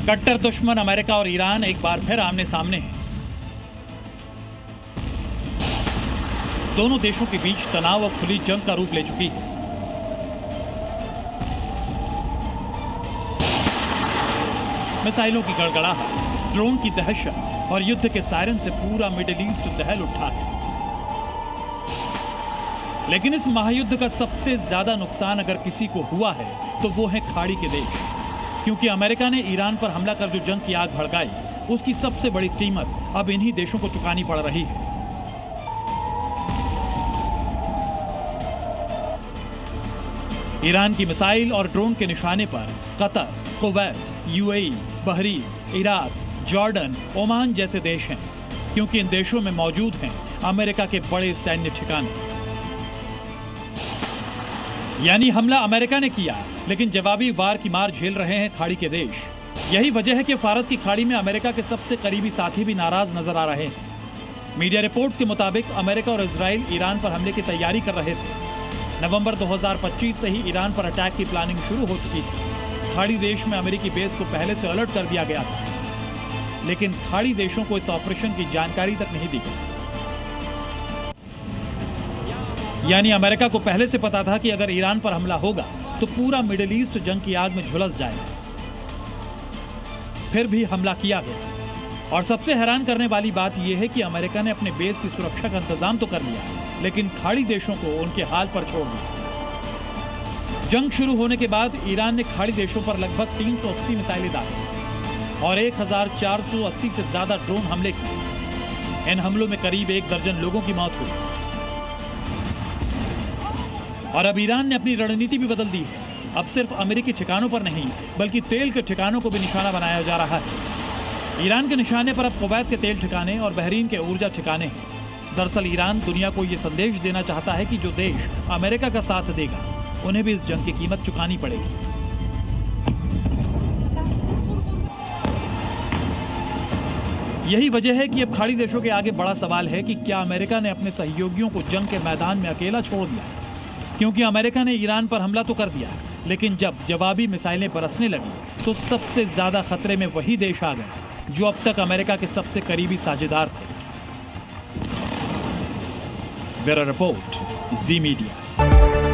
कट्टर दुश्मन अमेरिका और ईरान एक बार फिर आमने सामने हैं। दोनों देशों के बीच तनाव और खुली जंग का रूप ले चुकी है। मिसाइलों की गड़गड़ाहट, ड्रोन की दहशत और युद्ध के सायरन से पूरा मिडिल ईस्ट दहल उठा है। लेकिन इस महायुद्ध का सबसे ज्यादा नुकसान अगर किसी को हुआ है तो वो है खाड़ी के देश, क्योंकि अमेरिका ने ईरान पर हमला कर जो जंग की आग भड़काई, उसकी सबसे बड़ी कीमत अब इन्हीं देशों को चुकानी पड़ रही है। ईरान की मिसाइल और ड्रोन के निशाने पर Qatar, Kuwait, UAE, Bahrain, Iraq, Jordan, Oman जैसे देश हैं, क्योंकि इन देशों में मौजूद हैं अमेरिका के बड़े सैन्य ठिकाने। यानी हमला अमेरिका ने किया, लेकिन जवाबी वार की मार झेल रहे हैं खाड़ी के देश। यही वजह है कि फारस की खाड़ी में अमेरिका के सबसे करीबी साथी भी नाराज नजर आ रहे हैं। मीडिया रिपोर्ट्स के मुताबिक अमेरिका और इजराइल ईरान पर हमले की तैयारी कर रहे थे। नवंबर 2025 से ही ईरान पर अटैक की प्लानिंग शुरू हो चुकी थी। खाड़ी देश में अमेरिकी बेस को पहले से अलर्ट कर दिया गया था, लेकिन खाड़ी देशों को इस ऑपरेशन की जानकारी तक नहीं दी गई। यानी अमेरिका को पहले से पता था कि अगर ईरान पर हमला होगा तो पूरा मिडिल ईस्ट जंग की आग में झुलस जाएगा। फिर भी हमला किया गया। और सबसे हैरान करने वाली बात यह है कि अमेरिका ने अपने बेस की सुरक्षा का इंतजाम तो कर लिया, लेकिन खाड़ी देशों को उनके हाल पर छोड़ दिया। जंग शुरू होने के बाद ईरान ने खाड़ी देशों पर लगभग 380 मिसाइलें दागी और 1480 से ज्यादा ड्रोन हमले किए। इन हमलों में करीब 1 दर्जन लोगों की मौत हुई। और अब ईरान ने अपनी रणनीति भी बदल दी है। अब सिर्फ अमेरिकी ठिकानों पर नहीं, बल्कि तेल के ठिकानों को भी निशाना बनाया जा रहा है। ईरान के निशाने पर अब कुवैत के तेल ठिकाने और बहरीन के ऊर्जा ठिकाने हैं। दरअसल ईरान दुनिया को यह संदेश देना चाहता है कि जो देश अमेरिका का साथ देगा, उन्हें भी इस जंग की कीमत चुकानी पड़ेगी। यही वजह है कि अब खाड़ी देशों के आगे बड़ा सवाल है कि क्या अमेरिका ने अपने सहयोगियों को जंग के मैदान में अकेला छोड़ दिया, क्योंकि अमेरिका ने ईरान पर हमला तो कर दिया, लेकिन जब जवाबी मिसाइलें बरसने लगी तो सबसे ज्यादा खतरे में वही देश आ गए जो अब तक अमेरिका के सबसे करीबी साझेदार थे। ब्यूरो रिपोर्ट, जी मीडिया।